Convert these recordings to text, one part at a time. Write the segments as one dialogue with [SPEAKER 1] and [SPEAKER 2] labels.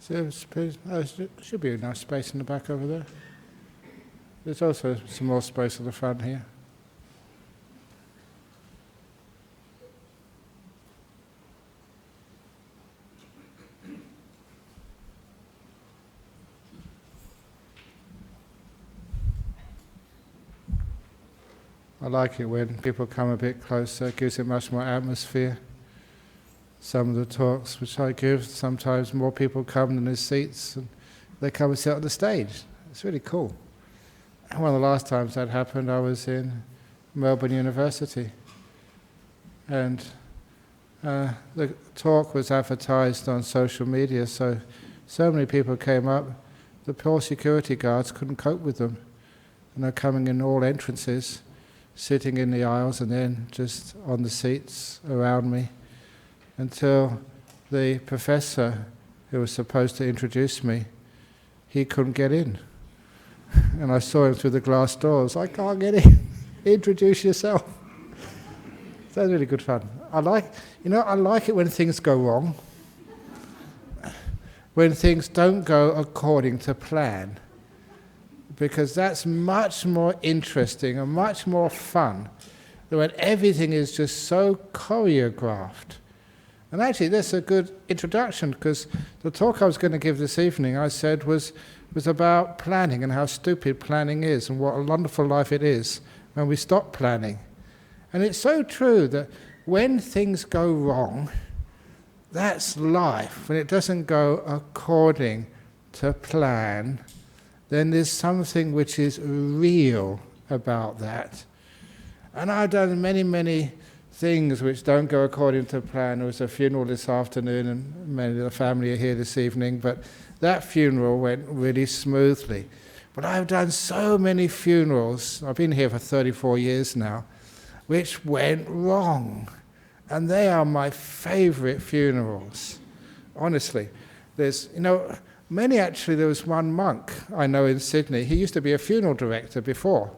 [SPEAKER 1] There should be enough space in the back over there. There's also some more space at the front here. I like it when people come a bit closer, it gives it much more atmosphere. Some of the talks which I give, sometimes more people come than there's seats, and they come and sit on the stage. It's really cool. And one of the last times that happened, I was in Melbourne University, and the talk was advertised on social media, so many people came up, the poor security guards couldn't cope with them, and they're coming in all entrances, sitting in the aisles and then just on the seats around me, until the professor who was supposed to introduce me, he couldn't get in. And I saw him through the glass doors. I can't get in. Introduce yourself. So that was really good fun. I like it when things go wrong, when things don't go according to plan, because that's much more interesting and much more fun than when everything is just so choreographed. And actually, that's a good introduction, because the talk I was going to give this evening, I said, was about planning and how stupid planning is and what a wonderful life it is when we stop planning. And it's so true that when things go wrong, that's life. When it doesn't go according to plan, then there's something which is real about that. And I've done many, many things which don't go according to plan. There was a funeral this afternoon, and many of the family are here this evening, but that funeral went really smoothly. But I've done so many funerals, I've been here for 34 years now, which went wrong. And they are my favorite funerals. Honestly, there's, many actually, there was one monk I know in Sydney. He used to be a funeral director before.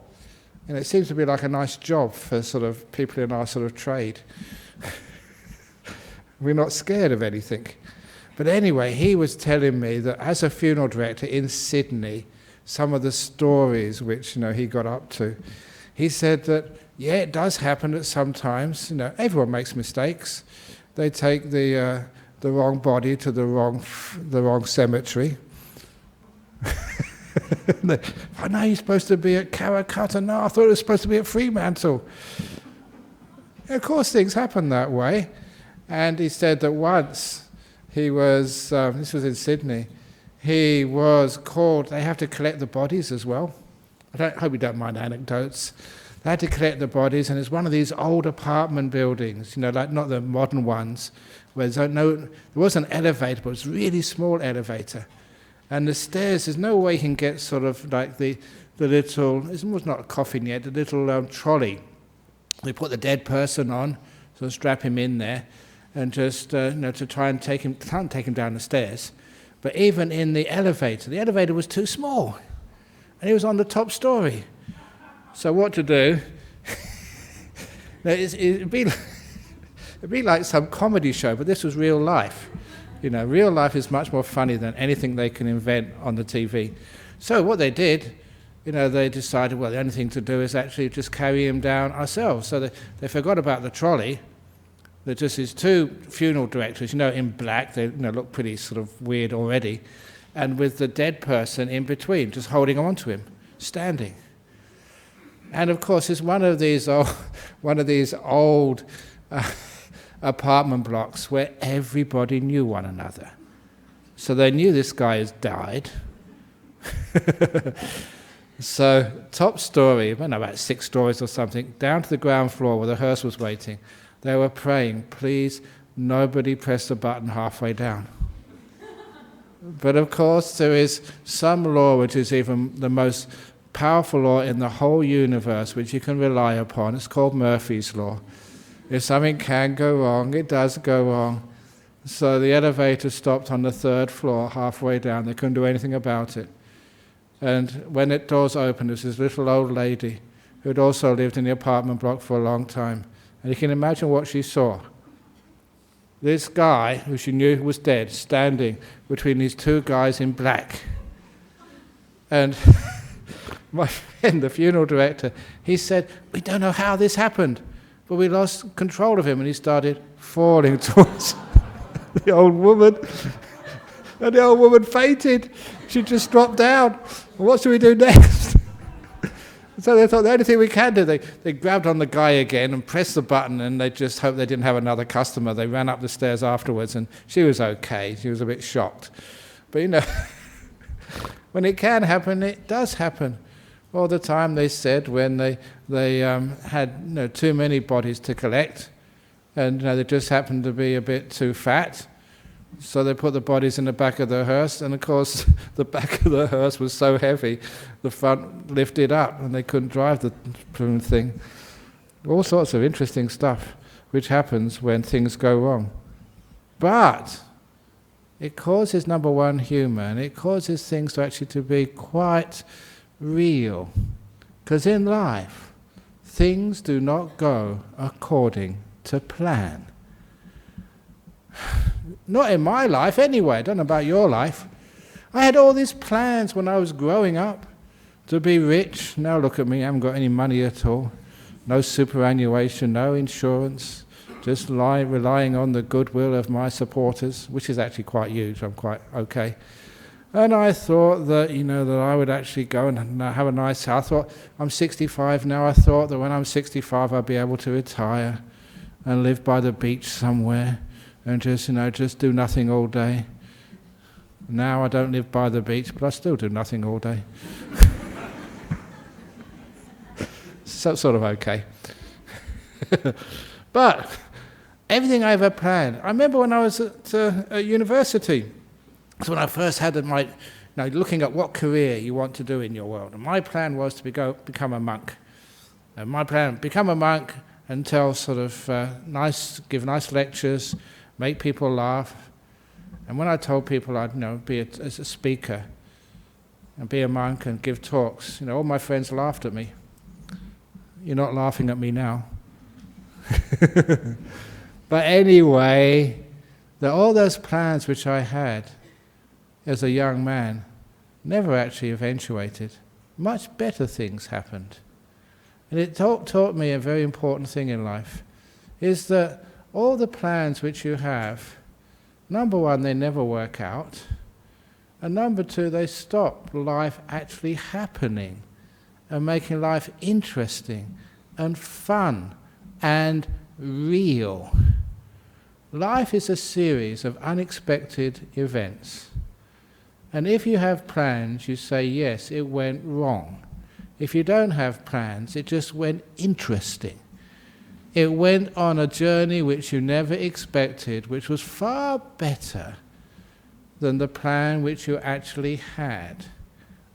[SPEAKER 1] And it seems to be like a nice job for sort of people in our sort of trade. We're not scared of anything. But anyway, he was telling me that as a funeral director in Sydney, some of the stories which he got up to, he said that, yeah, it does happen that sometimes, everyone makes mistakes. They take the wrong body to the wrong cemetery. I know you're supposed to be at Caracat, no, I thought it was supposed to be at Fremantle. And of course, things happen that way. And he said that once he was, this was in Sydney, he was called, they have to collect the bodies as well. I hope you don't mind anecdotes. They had to collect the bodies, and it's one of these old apartment buildings, like not the modern ones, where there was an elevator, but it was a really small elevator. And the stairs, there's no way you can get sort of like the little, it was not a coffin yet, the little trolley. They put the dead person on, so strap him in there, and just, to try and can't take him down the stairs. But even in the elevator was too small. And he was on the top story. So what to do? It'd be like some comedy show, but this was real life. Real life is much more funny than anything they can invent on the TV. So what they did, they decided, well, the only thing to do is actually just carry him down ourselves. So they forgot about the trolley. There's just these two funeral directors, in black. They look pretty sort of weird already. And with the dead person in between, just holding on to him, standing. And of course, it's one of these old apartment blocks where everybody knew one another. So they knew this guy has died. So top story, I don't know, about 6 stories or something, down to the ground floor where the hearse was waiting. They were praying, please, nobody press the button halfway down. But of course, there is some law which is even the most powerful law in the whole universe, which you can rely upon. It's called Murphy's Law. If something can go wrong, it does go wrong. So the elevator stopped on the 3rd floor, halfway down. They couldn't do anything about it. And when the doors opened, there was this little old lady who had also lived in the apartment block for a long time. And you can imagine what she saw. this guy, who she knew was dead, standing between these two guys in black. And my friend, the funeral director, he said, "We don't know how this happened, but we lost control of him," and he started falling towards the old woman. And the old woman fainted. She just dropped down. What should we do next? So they thought the only thing we can do, they grabbed on the guy again and pressed the button, and they just hoped they didn't have another customer. They ran up the stairs afterwards, and she was okay. She was a bit shocked. But when it can happen, it does happen. All the time, they said, when they had too many bodies to collect, and they just happened to be a bit too fat, so they put the bodies in the back of the hearse, and of course the back of the hearse was so heavy, the front lifted up, and they couldn't drive the thing. All sorts of interesting stuff which happens when things go wrong. But it causes, number one, humour, and it causes things to be quite real. Because in life, things do not go according to plan. Not in my life anyway. I don't know about your life. I had all these plans when I was growing up to be rich. Now look at me, I haven't got any money at all. No superannuation, no insurance. Just relying on the goodwill of my supporters, which is actually quite huge. I'm quite okay. And I thought that, that I would actually go and have a nice house. I thought, I'm 65 now. I thought that when I'm 65 I'll be able to retire and live by the beach somewhere and just do nothing all day. Now I don't live by the beach, but I still do nothing all day. So sort of okay. But everything I ever planned. I remember when I was at university. That's when I first had my, looking at what career you want to do in your world. And my plan was to become a monk. And my plan, become a monk and tell give nice lectures, make people laugh. And when I told people I'd be a speaker and be a monk and give talks, all my friends laughed at me. You're not laughing at me now. But anyway, all those plans which I had as a young man never actually eventuated. Much better things happened. And it taught me a very important thing in life, is that all the plans which you have, number one, they never work out, and number two, they stop life actually happening and making life interesting and fun and real. Life is a series of unexpected events. And if you have plans, you say, yes, it went wrong. If you don't have plans, it just went interesting. It went on a journey which you never expected, which was far better than the plan which you actually had,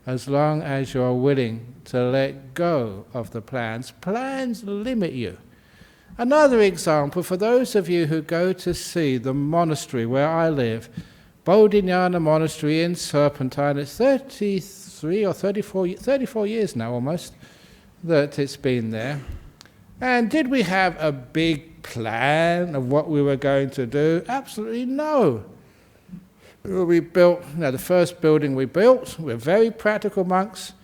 [SPEAKER 1] as long as you're willing to let go of the plans. Plans limit you. Another example, for those of you who go to see the monastery where I live, Bodhinyana Monastery in Serpentine, it's 33 or 34 years now almost that it's been there. And did we have a big plan of what we were going to do? Absolutely no. We built, the first building we built, we're very practical monks.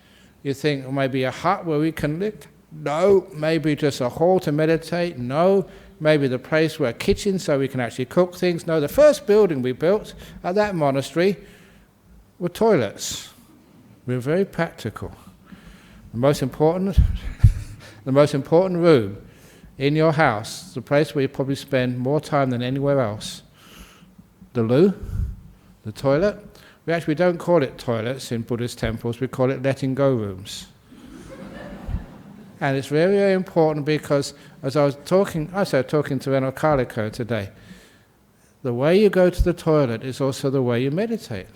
[SPEAKER 1] You think maybe a hut where we can live? No. Maybe just a hall to meditate? No. Maybe the place where a kitchen so we can actually cook things? No. The first building we built at that monastery were toilets. We were very practical. The most important room in your house, the place where you probably spend more time than anywhere else, the loo, the toilet. We don't call it toilets in Buddhist temples, we call it letting go rooms. And it's very, very important because as I started talking to Reno Kaliko today, the way you go to the toilet is also the way you meditate.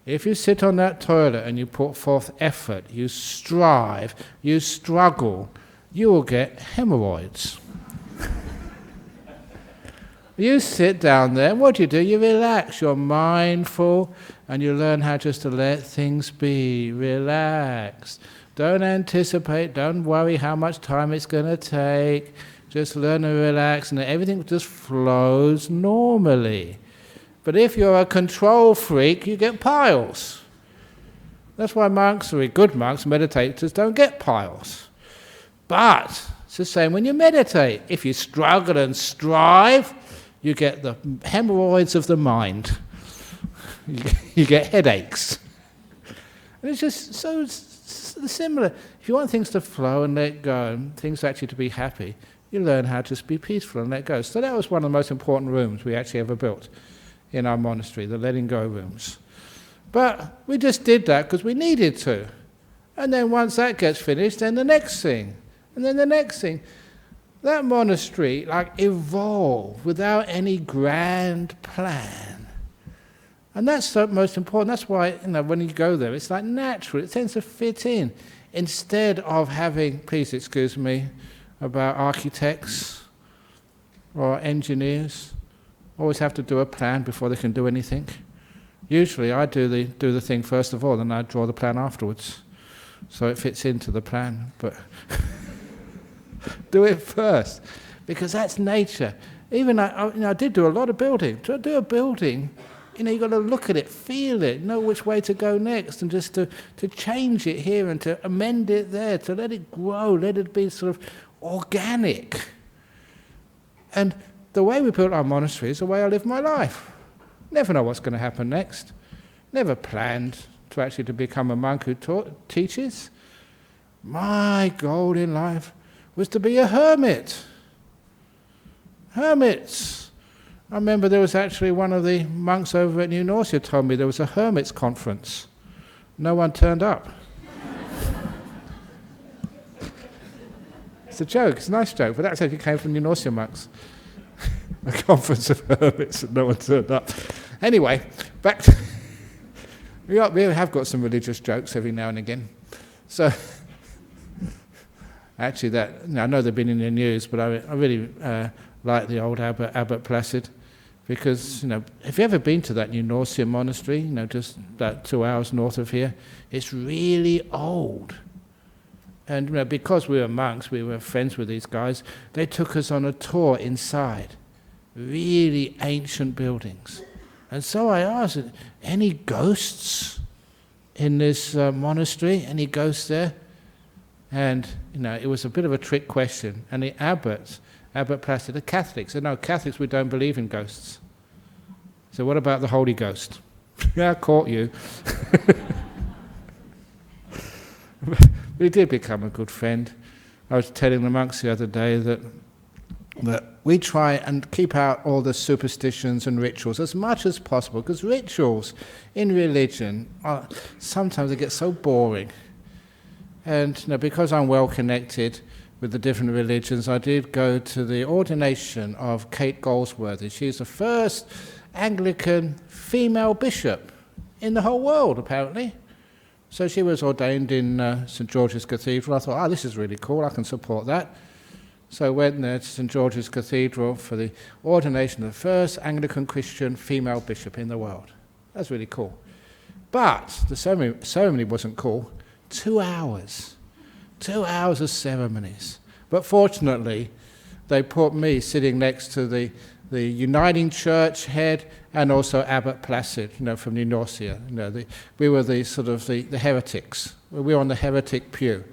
[SPEAKER 1] If you sit on that toilet and you put forth effort, you strive, you struggle, you will get hemorrhoids. You sit down there, and what do? You relax, you're mindful, and you learn how just to let things be, relax. Don't anticipate, don't worry how much time it's going to take. just learn to relax, and everything just flows normally. But if you're a control freak, you get piles. That's why monks, or good monks, meditators, don't get piles. But it's the same when you meditate. If you struggle and strive, you get the hemorrhoids of the mind. You get headaches. And it's just so similar. If you want things to flow and let go, and things actually to be happy, you learn how to just be peaceful and let go. So that was one of the most important rooms we actually ever built in our monastery, the letting go rooms. But we just did that because we needed to. And then once that gets finished, then the next thing, and then the next thing. That monastery evolved without any grand plan. And that's the most important. That's why, when you go there, it's natural. It tends to fit in. Instead of having, please excuse me, about architects or engineers, always have to do a plan before they can do anything. Usually I do the thing first of all, and I draw the plan afterwards. So it fits into the plan. But do it first, because that's nature. Even I did do a lot of building. To do a building, you've got to look at it, feel it, know which way to go next, and just to change it here and to amend it there, to let it grow, let it be sort of organic. And the way we built our monastery is the way I live my life. Never know what's going to happen next. Never planned to actually to become a monk who teaches. My goal in life was to be a hermit. Hermits. I remember there was actually one of the monks over at New Norcia told me there was a hermits conference. No one turned up. It's a joke, it's a nice joke, but that's actually came from New Norcia monks. A conference of hermits and no one turned up. Anyway, back to... we have got some religious jokes every now and again. So, actually I know they've been in the news, but I really like the old Abbot Placid, because, have you ever been to that New Norcia monastery, just about 2 hours north of here? It's really old. And because we were monks, we were friends with these guys, they took us on a tour inside. Really ancient buildings. And so I asked, any ghosts in this monastery? Any ghosts there? And, it was a bit of a trick question. And the Abbot Placid, the Catholics said, no, Catholics, we don't believe in ghosts. So what about the Holy Ghost? Yeah, I caught you. We did become a good friend. I was telling the monks the other day that we try and keep out all the superstitions and rituals as much as possible, because rituals in religion, sometimes they get so boring. And because I'm well connected with the different religions, I did go to the ordination of Kate Goldsworthy. She's the first Anglican female bishop in the whole world, apparently. So she was ordained in St. George's Cathedral. I thought, this is really cool, I can support that. So I went there to St. George's Cathedral for the ordination of the first Anglican Christian female bishop in the world. That's really cool. But the ceremony wasn't cool. 2 hours. 2 hours of ceremonies. But fortunately, they put me sitting next to the Uniting Church head and also Abbot Placid, from New Norcia. We were the heretics. We were on the heretic pew.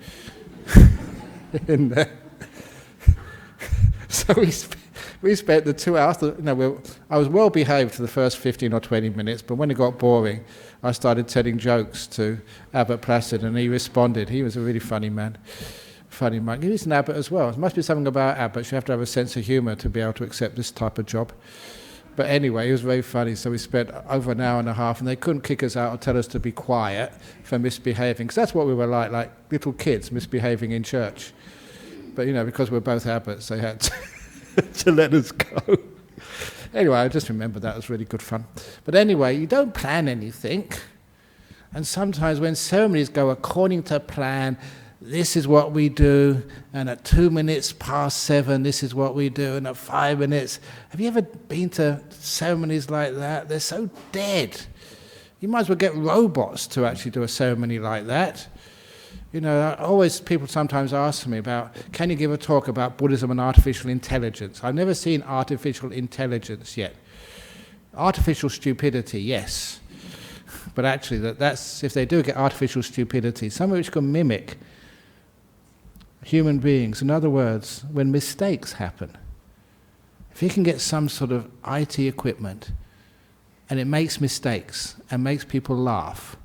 [SPEAKER 1] So we spent the 2 hours. I was well behaved for the first 15 or 20 minutes, but when it got boring, I started telling jokes to Abbot Placid, and he responded. He was a really funny man. Funny monk. He was an abbot as well. There must be something about abbots. You have to have a sense of humour to be able to accept this type of job. But anyway, he was very funny. So we spent over an hour and a half, and they couldn't kick us out or tell us to be quiet for misbehaving, because that's what we were like little kids misbehaving in church. But because we're both abbots, they had to let us go. Anyway, I just remember that was really good fun. But anyway, you don't plan anything, and sometimes when ceremonies go according to plan, this is what we do, and at 7 this is what we do, and at 5 minutes. Have you ever been to ceremonies like that? They're so dead. You might as well get robots to actually do a ceremony like that. Always people sometimes ask me about, can you give a talk about Buddhism and artificial intelligence? I've never seen artificial intelligence yet. Artificial stupidity, yes. But actually, that's if they do get artificial stupidity, something which can mimic human beings. In other words, when mistakes happen, if you can get some sort of IT equipment and it makes mistakes and makes people laugh,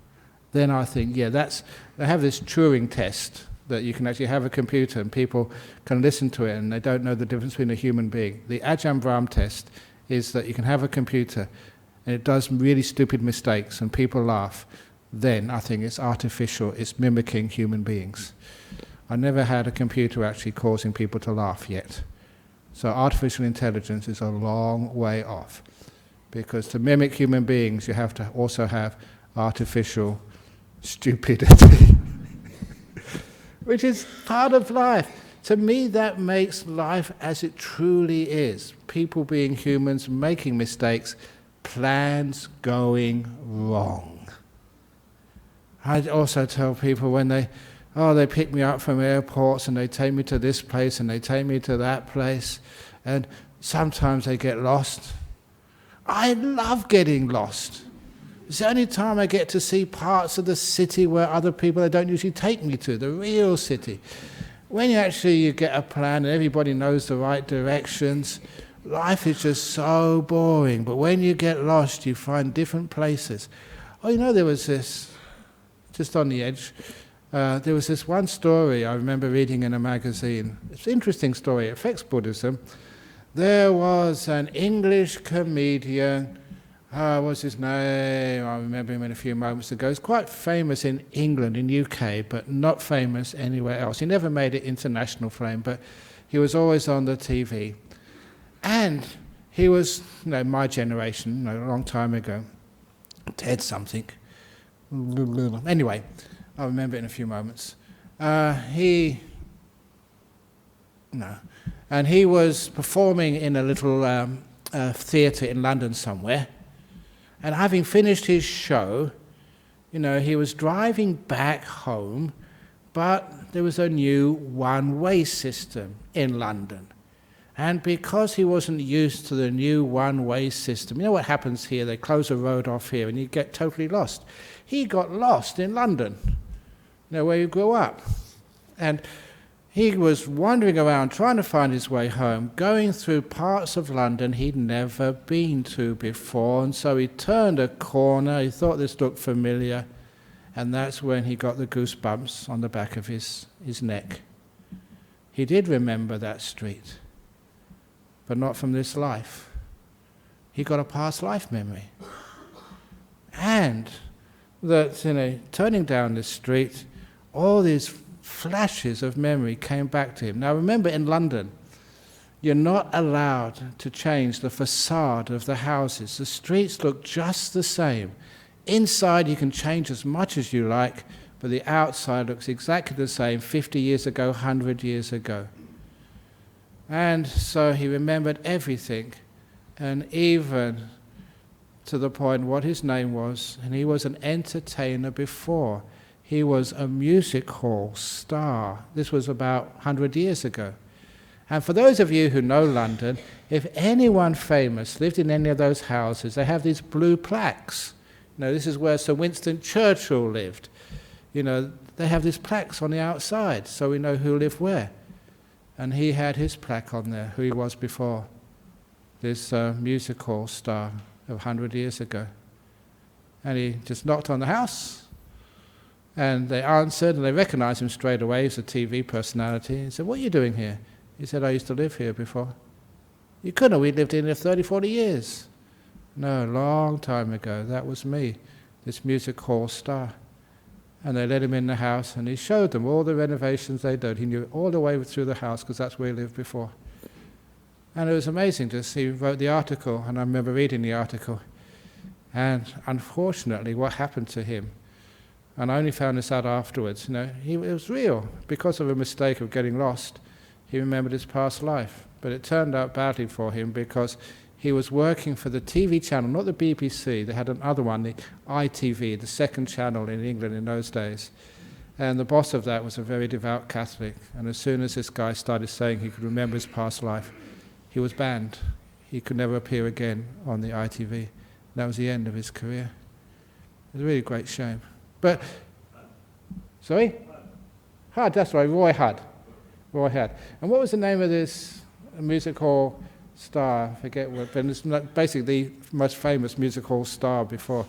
[SPEAKER 1] then I think, they have this Turing test that you can actually have a computer and people can listen to it and they don't know the difference between a human being. The Ajahn Brahm test is that you can have a computer and it does really stupid mistakes and people laugh, then I think it's artificial, it's mimicking human beings. I never had a computer actually causing people to laugh yet. So artificial intelligence is a long way off, because to mimic human beings you have to also have artificial stupidity, which is part of life. To me that makes life as it truly is. People being humans, making mistakes, plans going wrong. I also tell people when they pick me up from airports and they take me to this place and they take me to that place, and sometimes they get lost. I love getting lost. It's the only time I get to see parts of the city where other people they don't usually take me to, the real city. When you get a plan and everybody knows the right directions, life is just so boring. But when you get lost, you find different places. There was this, just on the edge, there was this one story I remember reading in a magazine. It's an interesting story. It affects Buddhism. There was an English comedian. What's his name? I remember him in a few moments ago. He's quite famous in England, in UK, but not famous anywhere else. He never made it international fame, but he was always on the TV. And he was, my generation, a long time ago. Ted something. Anyway, I'll remember it in a few moments. He was performing in a little theatre in London somewhere. And having finished his show, he was driving back home, but there was a new one-way system in London. And because he wasn't used to the new one-way system, what happens here? They close a road off here and you get totally lost. He got lost in London, where he grew up. And he was wandering around trying to find his way home, going through parts of London he'd never been to before. And so he turned a corner, he thought this looked familiar, and that's when he got the goosebumps on the back of his neck. He did remember that street, but not from this life. He got a past life memory. And that, turning down this street, all these flashes of memory came back to him. Now remember, in London, you're not allowed to change the facade of the houses. The streets look just the same. Inside you can change as much as you like, but the outside looks exactly the same 50 years ago, 100 years ago. And so he remembered everything, and even to the point what his name was, and he was an entertainer before. He was a music hall star. This was about 100 years ago. And for those of you who know London, if anyone famous lived in any of those houses, they have these blue plaques. This is where Sir Winston Churchill lived. They have these plaques on the outside, so we know who lived where. And he had his plaque on there, who he was before, this music hall star of 100 years ago. And he just knocked on the house, and they answered, and they recognized him straight away. He's a TV personality. He said, "What are you doing here?" He said, "I used to live here before." "You couldn't, we lived in here 30, 40 years. "No, a long time ago, that was me, this music hall star." And they let him in the house, and he showed them all the renovations they'd done. He knew all the way through the house, because that's where he lived before. And it was amazing to see. He wrote the article, and I remember reading the article. And unfortunately, what happened to him, and I only found this out afterwards, it was real. Because of a mistake of getting lost, he remembered his past life. But it turned out badly for him, because he was working for the TV channel, not the BBC. They had another one, the ITV, the second channel in England in those days. And the boss of that was a very devout Catholic. And as soon as this guy started saying he could remember his past life, he was banned. He could never appear again on the ITV. That was the end of his career. It was a really great shame. But, sorry? Hudd, that's right, Roy Hudd. Roy Hudd. And what was the name of this music hall star? I forget what, but it's basically the most famous music hall star before.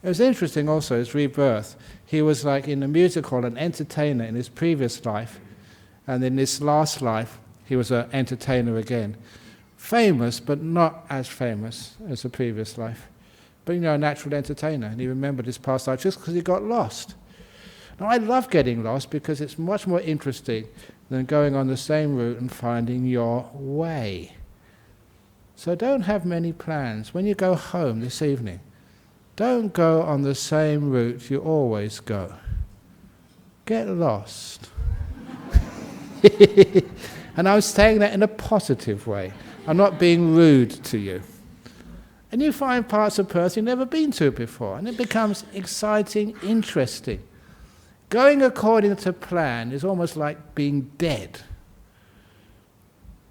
[SPEAKER 1] It was interesting also, his rebirth. He was like in the music hall an entertainer in his previous life, and in this last life he was an entertainer again. Famous, but not as famous as the previous life. But a natural entertainer, and he remembered his past life just because he got lost. Now I love getting lost because it's much more interesting than going on the same route and finding your way. So don't have many plans. When you go home this evening, don't go on the same route you always go. Get lost. And I'm saying that in a positive way. I'm not being rude to you. And you find parts of Perth you've never been to before, and it becomes exciting, interesting. Going according to plan is almost like being dead.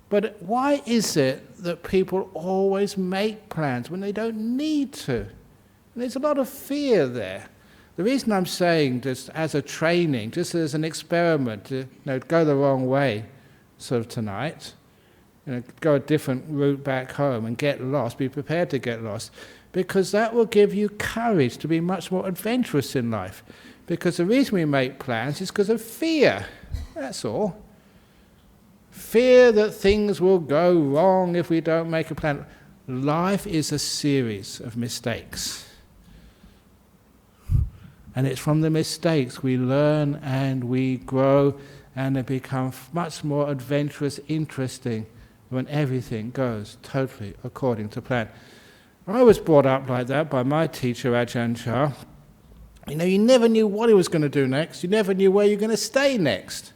[SPEAKER 1] But why is it that people always make plans when they don't need to? And there's a lot of fear there. The reason I'm saying, just as a training, just as an experiment, to go the wrong way sort of tonight, go a different route back home and get lost, be prepared to get lost, because that will give you courage to be much more adventurous in life. Because the reason we make plans is because of fear, that's all. Fear that things will go wrong if we don't make a plan. Life is a series of mistakes. And it's from the mistakes we learn and we grow, and it becomes much more adventurous, interesting, when everything goes totally according to plan. I was brought up like that by my teacher, Ajahn Brahm. You never knew what he was going to do next. You never knew where you're going to stay next.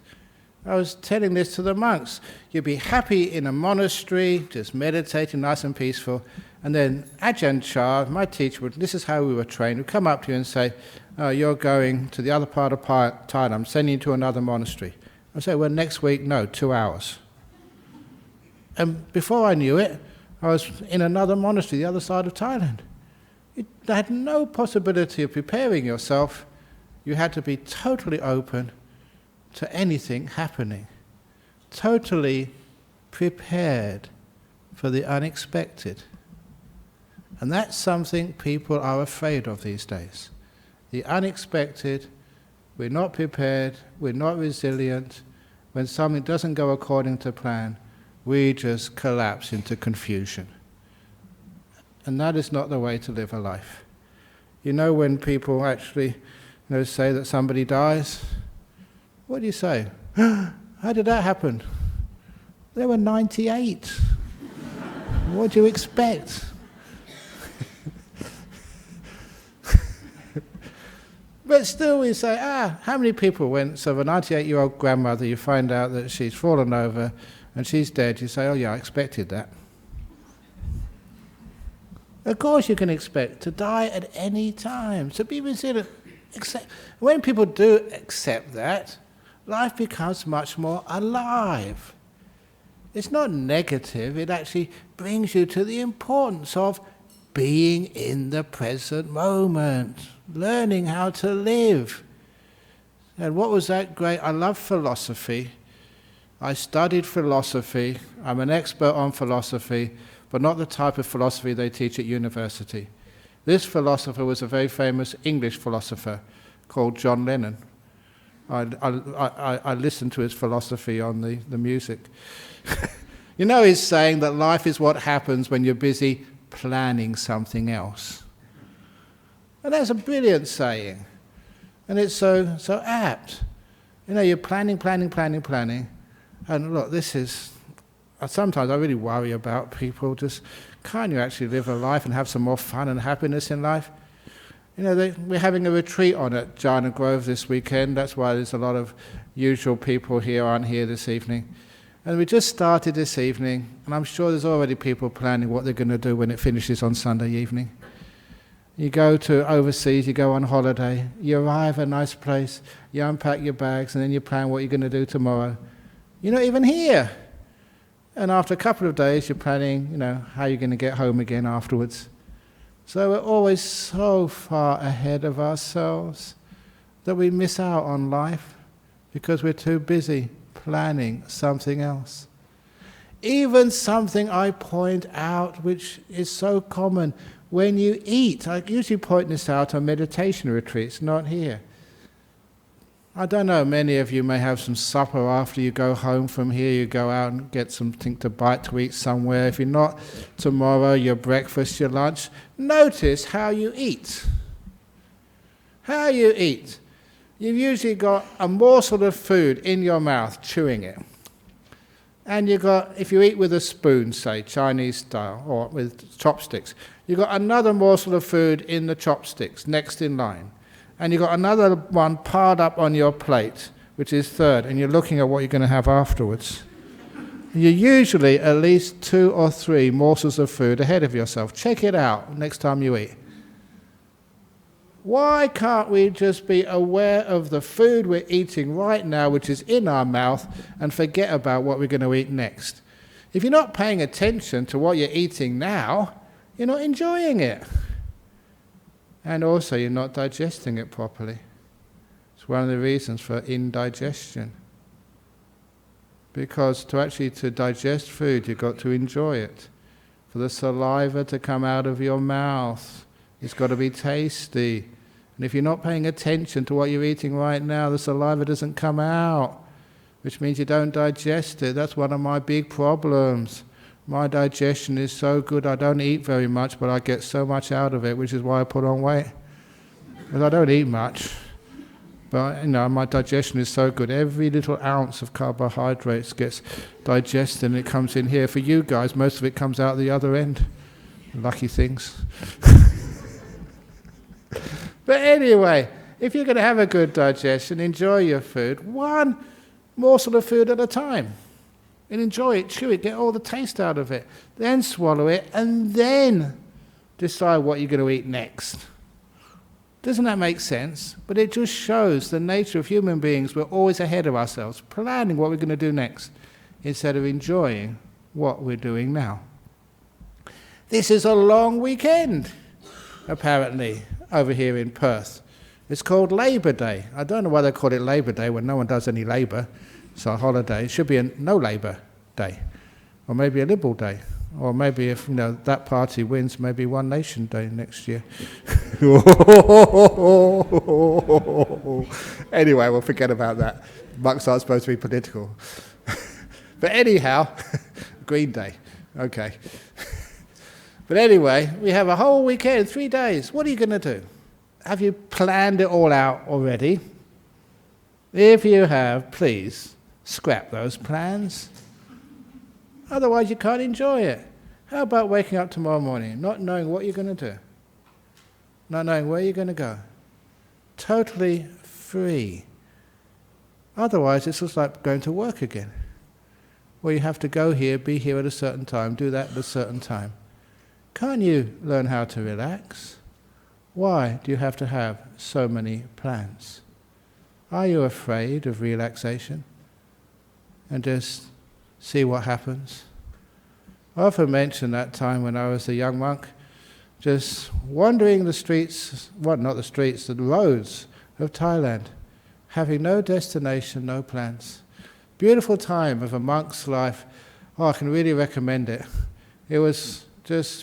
[SPEAKER 1] I was telling this to the monks. You'd be happy in a monastery, just meditating, nice and peaceful. And then Ajahn Brahm, my teacher, this is how we were trained, would come up to you and say, "Oh, you're going to the other part of Thailand. I'm sending you to another monastery." I'd say, "Well, next week, no, 2 hours." And before I knew it, I was in another monastery, the other side of Thailand. You had no possibility of preparing yourself. You had to be totally open to anything happening. Totally prepared for the unexpected. And that's something people are afraid of these days. The unexpected, we're not prepared, we're not resilient. When something doesn't go according to plan, we just collapse into confusion. And that is not the way to live a life. When people actually say that somebody dies, what do you say? How did that happen? They were 98. What do you expect? But still we say, how many people went, so the 98-year-old grandmother, you find out that she's fallen over and she's dead, you say, "Oh yeah, I expected that." Of course you can expect to die at any time, so be resilient. When people do accept that, life becomes much more alive. It's not negative, it actually brings you to the importance of being in the present moment, learning how to live. And what was that great? I love philosophy. I studied philosophy. I'm an expert on philosophy, but not the type of philosophy they teach at university. This philosopher was a very famous English philosopher called John Lennon. I listened to his philosophy on the music. He's saying that life is what happens when you're busy planning something else. And that's a brilliant saying. And it's so apt. You're planning. And look, sometimes I really worry about people. Just, can't you actually live a life and have some more fun and happiness in life? We're having a retreat on at Jhana Grove this weekend. That's why there's a lot of usual people here aren't here this evening. And we just started this evening, and I'm sure there's already people planning what they're going to do when it finishes on Sunday evening. You go to overseas, you go on holiday, you arrive at a nice place, you unpack your bags, and then you plan what you're going to do tomorrow. You're not even here. And after a couple of days, you're planning, how you're going to get home again afterwards. So we're always so far ahead of ourselves that we miss out on life because we're too busy planning something else. Even something I point out, which is so common, when you eat. I usually point this out on meditation retreats, not here. I don't know, many of you may have some supper after you go home from here. You go out and get something to bite to eat somewhere. If you're not, tomorrow, your breakfast, your lunch. Notice how you eat. How you eat. You've usually got a morsel of food in your mouth, chewing it. And you've got, if you eat with a spoon, say, Chinese style, or with chopsticks, you've got another morsel of food in the chopsticks, next in line. And you've got another one piled up on your plate, which is third, and you're looking at what you're going to have afterwards. You're usually at least 2 or 3 morsels of food ahead of yourself. Check it out next time you eat. Why can't we just be aware of the food we're eating right now, which is in our mouth, and forget about what we're going to eat next? If you're not paying attention to what you're eating now, you're not enjoying it. And also, you're not digesting it properly. It's one of the reasons for indigestion. Because to digest food, you've got to enjoy it. For the saliva to come out of your mouth, it's got to be tasty. And if you're not paying attention to what you're eating right now, the saliva doesn't come out, which means you don't digest it. That's one of my big problems. My digestion is so good, I don't eat very much, but I get so much out of it, which is why I put on weight. Because I don't eat much. But, my digestion is so good. Every little ounce of carbohydrates gets digested and it comes in here. For you guys, most of it comes out the other end. Lucky things. But anyway, if you're going to have a good digestion, enjoy your food, one morsel of food at a time. And enjoy it, chew it, get all the taste out of it. Then swallow it, and then decide what you're going to eat next. Doesn't that make sense? But it just shows the nature of human beings. We're always ahead of ourselves, planning what we're going to do next, instead of enjoying what we're doing now. This is a long weekend, apparently, over here in Perth. It's called Labour Day. I don't know why they call it Labour Day when no one does any labour. It's a holiday. It should be a no labour day, or maybe a Liberal Day, or maybe if that party wins, maybe One Nation Day next year. Anyway, we'll forget about that. Monks aren't supposed to be political. But anyhow, Green Day. Okay. But anyway, we have a whole weekend, 3 days. What are you going to do? Have you planned it all out already? If you have, please scrap those plans. Otherwise, you can't enjoy it. How about waking up tomorrow morning, not knowing what you're going to do? Not knowing where you're going to go? Totally free. Otherwise, it's just like going to work again. Where you have to go here, be here at a certain time, do that at a certain time. Can't you learn how to relax? Why do you have to have so many plans? Are you afraid of relaxation? And just see what happens. I often mention that time when I was a young monk, just wandering the streets, the roads of Thailand, having no destination, no plans. Beautiful time of a monk's life. I can really recommend it. It was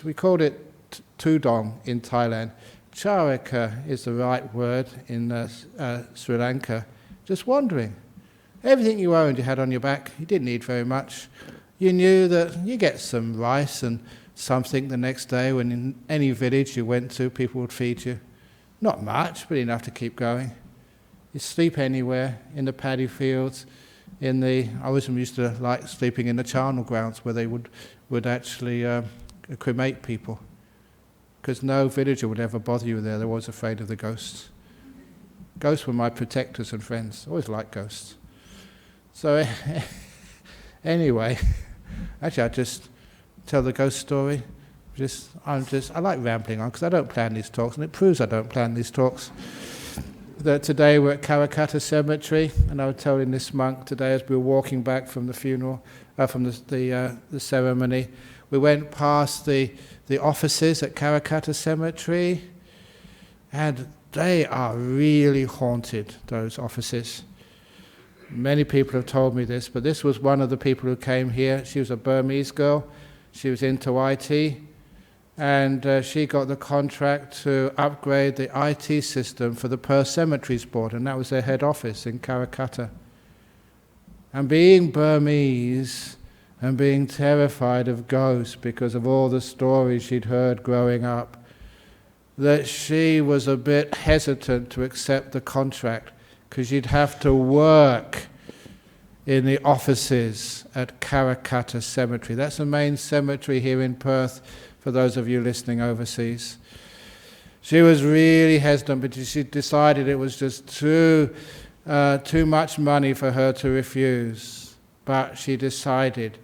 [SPEAKER 1] we called it Tudong in Thailand. Charaka is the right word in Sri Lanka. Just wandering. Everything you owned you had on your back. You didn't need very much. You knew that you get some rice and something the next day when in any village you went to, people would feed you. Not much, but enough to keep going. You sleep anywhere, in the paddy fields, I always used to like sleeping in the charnel grounds where they would actually cremate people. Because no villager would ever bother you there. They were always afraid of the ghosts. Ghosts were my protectors and friends. I always liked ghosts. So anyway, actually I'll just tell the ghost story. I like rambling on because I don't plan these talks, and it proves I don't plan these talks. That today we're at Karakata Cemetery, and I was telling this monk today as we were walking back from the funeral, from the ceremony, we went past the offices at Karakata Cemetery, and they are really haunted, those offices. Many people have told me this, but this was one of the people who came here. She was a Burmese girl. She was into IT, and she got the contract to upgrade the IT system for the Perth Cemeteries Board, and that was their head office in Karakata. And being Burmese and being terrified of ghosts because of all the stories she'd heard growing up, that she was a bit hesitant to accept the contract because she'd have to work in the offices at Karakata Cemetery. That's the main cemetery here in Perth, for those of you listening overseas. She was really hesitant, but she decided it was just too much money for her to refuse. But she decided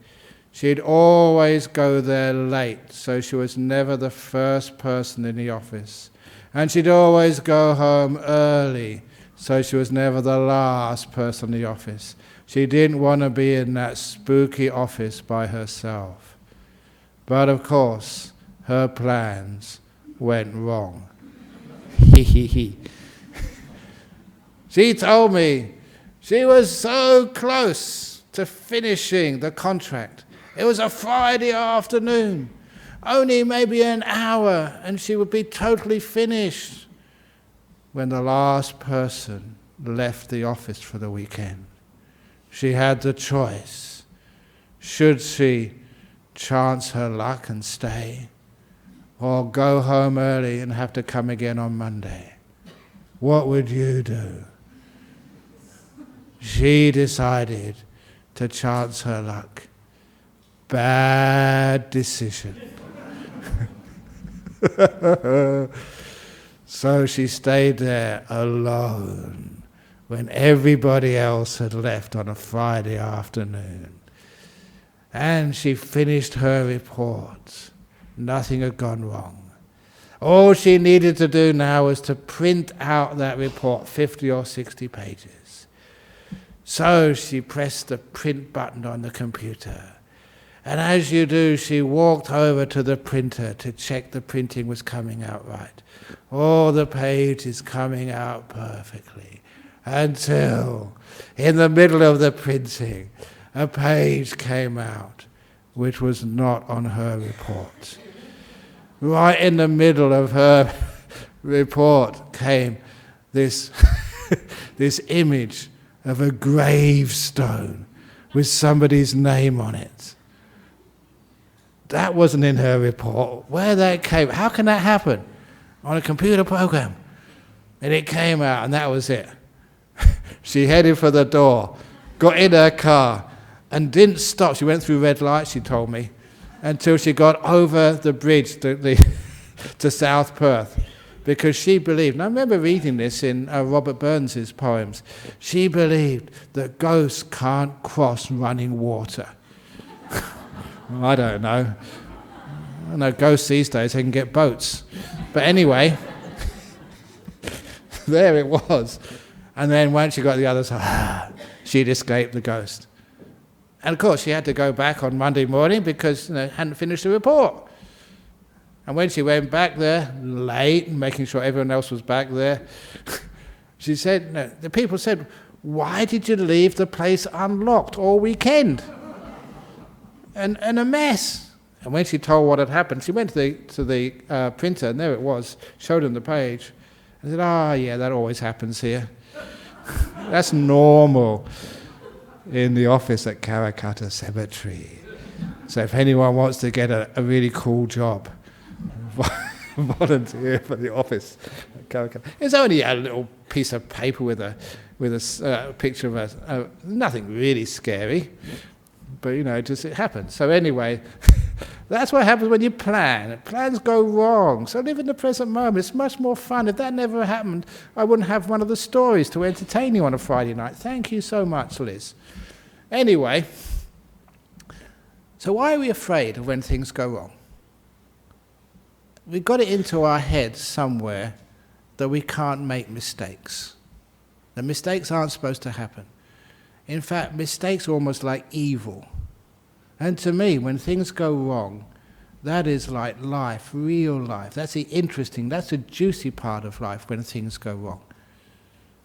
[SPEAKER 1] she'd always go there late, so she was never the first person in the office. And she'd always go home early, so she was never the last person in the office. She didn't want to be in that spooky office by herself. But of course, her plans went wrong. She told me she was so close to finishing the contract. It was a Friday afternoon, only maybe an hour, and she would be totally finished when the last person left the office for the weekend. She had the choice. Should she chance her luck and stay, or go home early and have to come again on Monday? What would you do? She decided to chance her luck. Bad decision. So she stayed there alone when everybody else had left on a Friday afternoon. And she finished her report. Nothing had gone wrong. All she needed to do now was to print out that report, 50 or 60 pages. So she pressed the print button on the computer. And as you do, she walked over to the printer to check the printing was coming out right. All the pages coming out perfectly. Until, in the middle of the printing, a page came out which was not on her report. Right in the middle of her report came this, this image of a gravestone with somebody's name on it. That wasn't in her report. Where that came, how can that happen? On a computer program. And it came out, and that was it. She headed for the door, got in her car, and didn't stop. She went through red lights, she told me, until she got over the bridge to South Perth, because she believed, and I remember reading this in Robert Burns's poems, she believed that ghosts can't cross running water. I don't know. I know ghosts these days, they can get boats. But anyway, there it was. And then once she got to the other side, she'd escaped the ghost. And of course, she had to go back on Monday morning because hadn't finished the report. And when she went back there, late, making sure everyone else was back there, she said, the people said, "Why did you leave the place unlocked all weekend?" And a mess. And when she told what had happened, she went to the printer, and there it was, showed them the page. And said, yeah, that always happens here. That's normal in the office at Karakata Cemetery. So if anyone wants to get a really cool job, volunteer for the office at Karakata. It's only a little piece of paper with a picture of nothing really scary, but it happens. So anyway, that's what happens when you plan. Plans go wrong. So live in the present moment. It's much more fun. If that never happened, I wouldn't have one of the stories to entertain you on a Friday night. Thank you so much, Liz. Anyway, so why are we afraid of when things go wrong? we've got it into our heads somewhere that we can't make mistakes. That mistakes aren't supposed to happen. In fact, mistakes are almost like evil. And to me, when things go wrong, that is like life, real life. That's the interesting, that's the juicy part of life when things go wrong.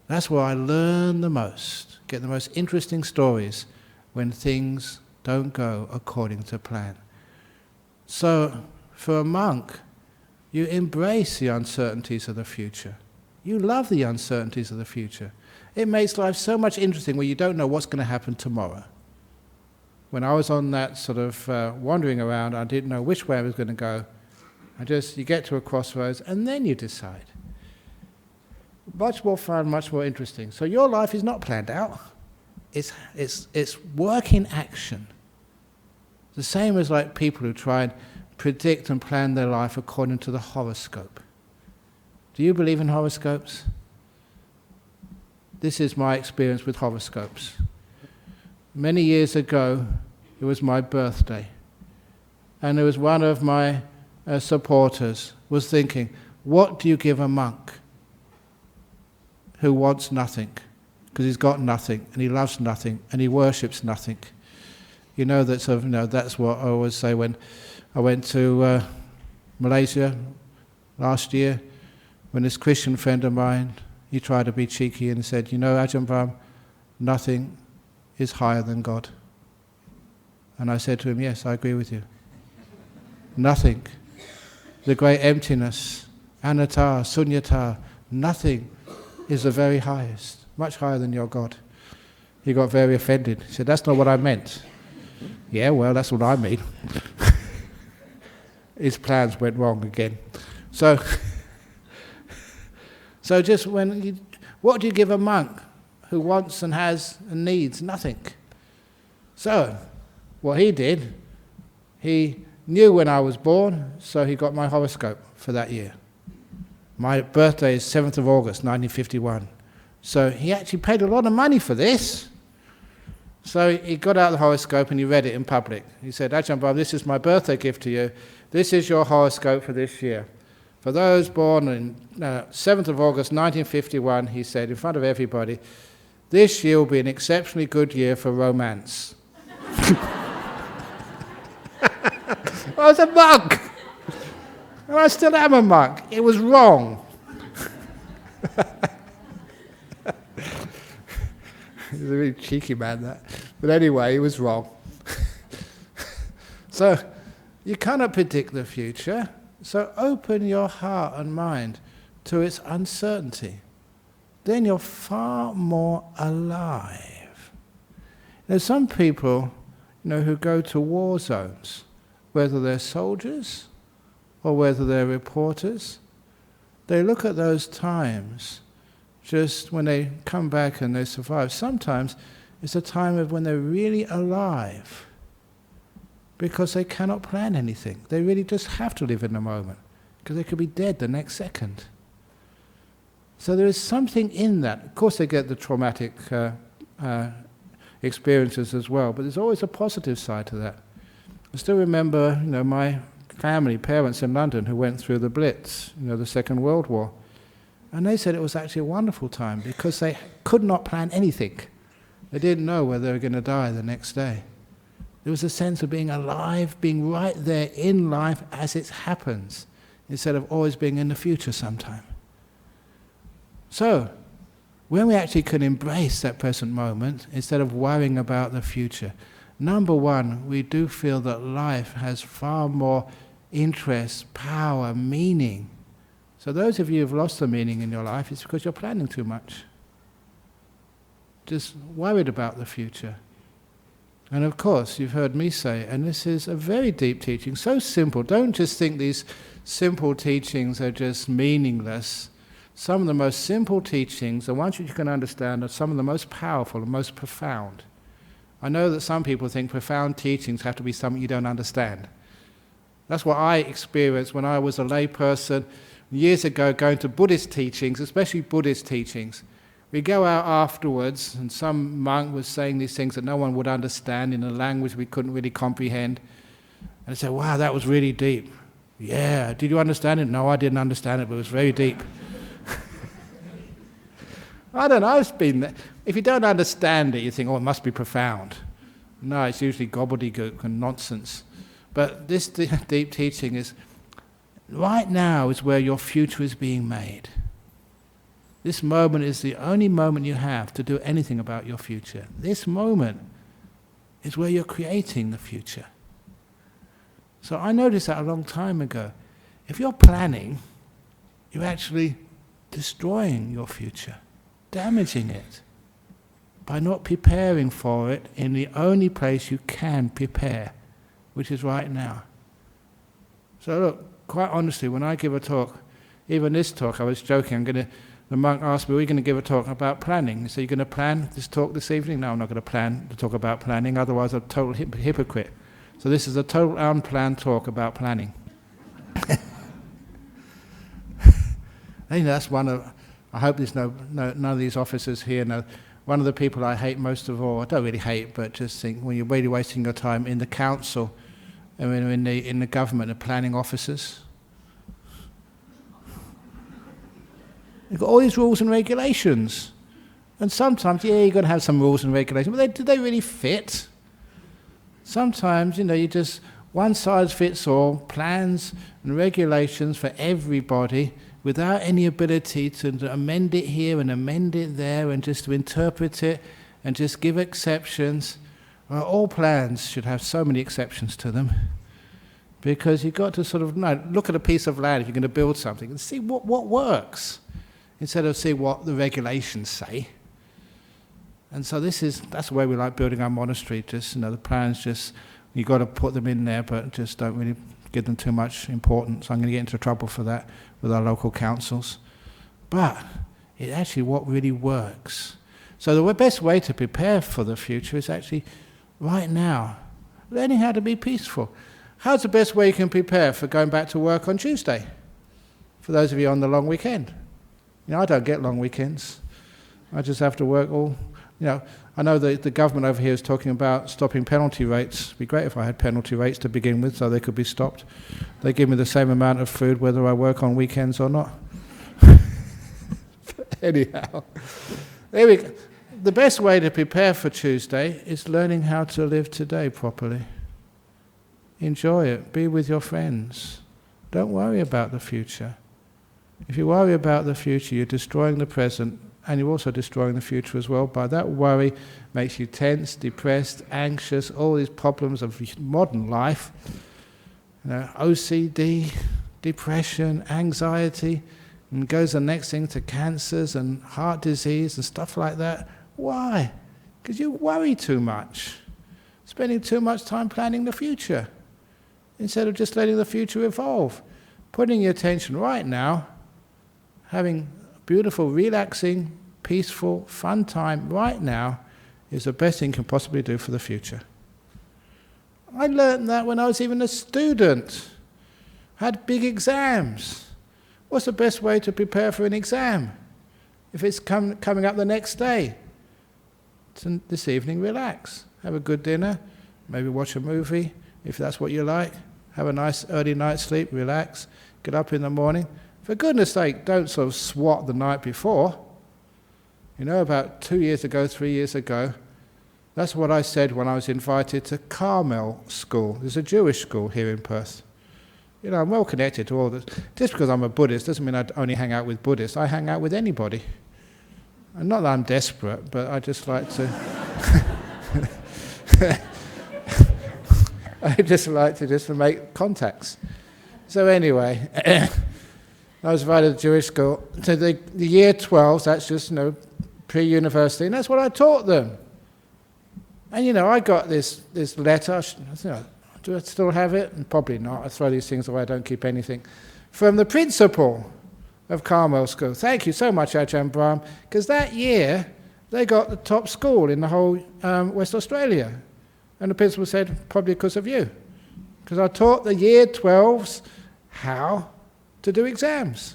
[SPEAKER 1] That's where I learn the most, get the most interesting stories when things don't go according to plan. So, for a monk, you embrace the uncertainties of the future. You love the uncertainties of the future. It makes life so much interesting when you don't know what's going to happen tomorrow. When I was on that sort of wandering around, I didn't know which way I was going to go. You get to a crossroads and then you decide. Much more fun, much more interesting. So your life is not planned out. It's work in action. The same as like people who try and predict and plan their life according to the horoscope. Do you believe in horoscopes? This is my experience with horoscopes. Many years ago, it was my birthday, and there was one of my supporters was thinking, what do you give a monk who wants nothing? Because he's got nothing, and he loves nothing, and he worships nothing. You know that sort of, that's what I always say when I went to Malaysia last year, when this Christian friend of mine, he tried to be cheeky and said, Ajahn Brahm, nothing is higher than God. And I said to him, yes, I agree with you. Nothing. The great emptiness, anatta, sunyata, nothing is the very highest, much higher than your God. He got very offended. He said, that's not what I meant. Yeah, well, that's what I mean. His plans went wrong again. So just what do you give a monk who wants and has and needs nothing? So, what he did, he knew when I was born, so he got my horoscope for that year. My birthday is 7th of August, 1951. So he actually paid a lot of money for this. So he got out the horoscope and he read it in public. He said, Ajahn Brahm, this is my birthday gift to you. This is your horoscope for this year. For those born on 7th of August 1951, he said, in front of everybody, this year will be an exceptionally good year for romance. I was a monk. And I still am a monk. It was wrong. He's a really cheeky man, that. But anyway, he was wrong. So, you cannot predict the future. So open your heart and mind to its uncertainty. Then you're far more alive. There's some people, who go to war zones, whether they're soldiers or whether they're reporters. They look at those times just when they come back and they survive. Sometimes it's a time of when they're really alive, because they cannot plan anything. They really just have to live in the moment, because they could be dead the next second. So there is something in that. Of course they get the traumatic experiences as well, but there's always a positive side to that. I still remember, my family, parents in London who went through the Blitz, the Second World War, and they said it was actually a wonderful time because they could not plan anything. They didn't know whether they were going to die the next day. There was a sense of being alive, being right there in life as it happens, instead of always being in the future sometime. So, when we actually can embrace that present moment, instead of worrying about the future, number one, we do feel that life has far more interest, power, meaning. So those of you who've lost the meaning in your life, it's because you're planning too much. Just worried about the future. And of course, you've heard me say, and this is a very deep teaching, so simple. Don't just think these simple teachings are just meaningless. Some of the most simple teachings, the ones that you can understand, are some of the most powerful and most profound. I know that some people think profound teachings have to be something you don't understand. That's what I experienced when I was a lay person years ago, going to Buddhist teachings, especially Buddhist teachings. We go out afterwards, and some monk was saying these things that no one would understand in a language we couldn't really comprehend. And I said, wow, that was really deep. Yeah, did you understand it? No, I didn't understand it, but it was very deep. I don't know, it's been there. If you don't understand it, you think, oh, it must be profound. No, it's usually gobbledygook and nonsense. But this deep teaching is, right now is where your future is being made. This moment is the only moment you have to do anything about your future. This moment is where you're creating the future. So I noticed that a long time ago. If you're planning, you're actually destroying your future, damaging it, by not preparing for it in the only place you can prepare, which is right now. So look, quite honestly, when I give a talk, even this talk, I was joking, the monk asked me, are we going to give a talk about planning? He said, you're going to plan this talk this evening? No, I'm not going to plan to talk about planning, otherwise I'm a total hypocrite. So this is a total unplanned talk about planning. That's one of, I hope there's none of these officers here know, one of the people I hate most of all, I don't really hate, but just think when you're really wasting your time in the council, and in the government, the planning officers. You've got all these rules and regulations. And sometimes, yeah, you're going to have some rules and regulations, but do they really fit? Sometimes, you just one size fits all, plans and regulations for everybody without any ability to amend it here and amend it there and just to interpret it and just give exceptions. Well, all plans should have so many exceptions to them, because you've got to sort of look at a piece of land if you're going to build something and see what works, instead of see what the regulations say. And so that's the way we like building our monastery. Just the plans, just you've got to put them in there, but just don't really give them too much importance. I'm going to get into trouble for that with our local councils. But it's actually what really works. So the best way to prepare for the future is actually right now, learning how to be peaceful. How's the best way you can prepare for going back to work on Tuesday? For those of you on the long weekend. I don't get long weekends. I just have to work all. I know the government over here is talking about stopping penalty rates. It'd be great if I had penalty rates to begin with, so they could be stopped. They give me the same amount of food whether I work on weekends or not. Anyhow, the best way to prepare for Tuesday is learning how to live today properly. Enjoy it. Be with your friends. Don't worry about the future. If you worry about the future, you're destroying the present, and you're also destroying the future as well. By that worry makes you tense, depressed, anxious, all these problems of modern life. OCD, depression, anxiety, and goes the next thing to cancers and heart disease and stuff like that. Why? Because you worry too much, spending too much time planning the future, instead of just letting the future evolve. Putting your attention right now, having beautiful, relaxing, peaceful, fun time right now is the best thing you can possibly do for the future. I learned that when I was even a student. I had big exams. What's the best way to prepare for an exam? If it's coming up the next day, this evening, relax. Have a good dinner, maybe watch a movie, if that's what you like. Have a nice early night's sleep, relax, get up in the morning. For goodness sake, don't sort of swat the night before. About 2 years ago, 3 years ago, that's what I said when I was invited to Carmel School. There's a Jewish school here in Perth. I'm well connected to all this. Just because I'm a Buddhist doesn't mean I only hang out with Buddhists. I hang out with anybody. And not that I'm desperate, but I just like to... I just like to make contacts. So anyway... I was invited to Jewish school, to the year 12s, that's just, pre-university, and that's what I taught them. And, I got this letter, do I still have it? And probably not, I throw these things away, I don't keep anything. From the principal of Carmel School. Thank you so much, Ajahn Brahm, because that year, they got the top school in the whole West Australia. And the principal said, probably because of you. Because I taught the year 12s how to do exams.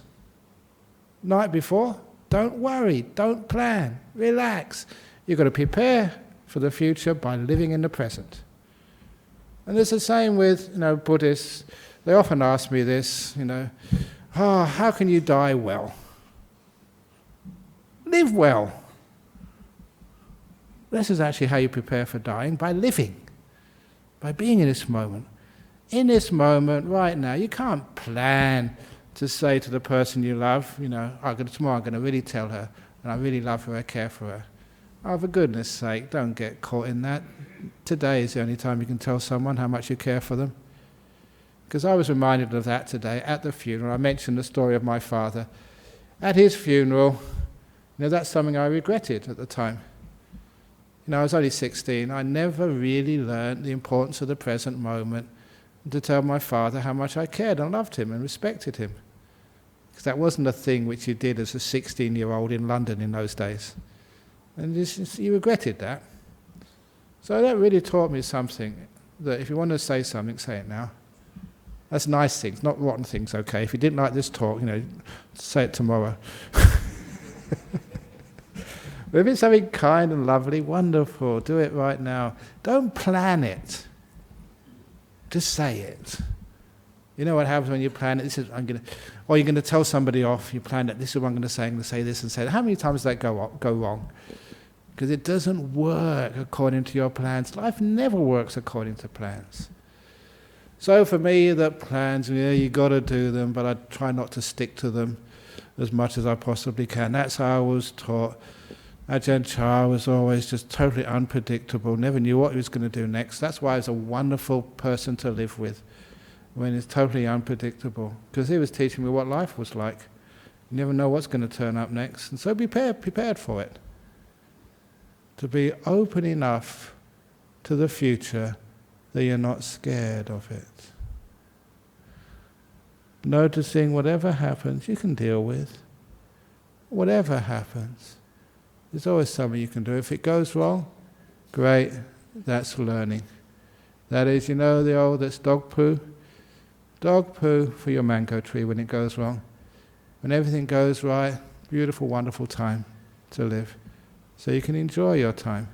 [SPEAKER 1] Night before, don't worry, don't plan, relax. You've got to prepare for the future by living in the present. And it's the same with Buddhists. They often ask me this, how can you die well? Live well. This is actually how you prepare for dying, by living, by being in this moment. In this moment, right now, you can't plan to say to the person you love, tomorrow I'm going to really tell her, and I really love her, I care for her. Oh, for goodness sake, don't get caught in that. Today is the only time you can tell someone how much you care for them. Because I was reminded of that today at the funeral. I mentioned the story of my father. At his funeral, that's something I regretted at the time. I was only 16. I never really learned the importance of the present moment to tell my father how much I cared and loved him and respected him. Because that wasn't a thing which you did as a 16-year-old in London in those days. And you regretted that. So that really taught me something, that if you want to say something, say it now. That's nice things, not rotten things, okay? If you didn't like this talk, say it tomorrow. But if it's something kind and lovely, wonderful, do it right now. Don't plan it. Just say it. You know what happens when you plan it? Or you're going to tell somebody off, you plan it, this is what I'm going to say, I'm going to say this and say that. How many times does that go wrong? Because it doesn't work according to your plans. Life never works according to plans. So for me, the plans, you got to do them, but I try not to stick to them as much as I possibly can. That's how I was taught. Ajahn Chah was always just totally unpredictable, never knew what he was going to do next. That's why he was a wonderful person to live with, when it's totally unpredictable. Because he was teaching me what life was like. You never know what's going to turn up next. And so be prepared for it. To be open enough to the future that you're not scared of it. Noticing whatever happens, you can deal with. Whatever happens. There's always something you can do. If it goes wrong, great, that's learning. That is, that's dog poo. Dog poo for your mango tree when it goes wrong. When everything goes right, beautiful, wonderful time to live. So you can enjoy your time.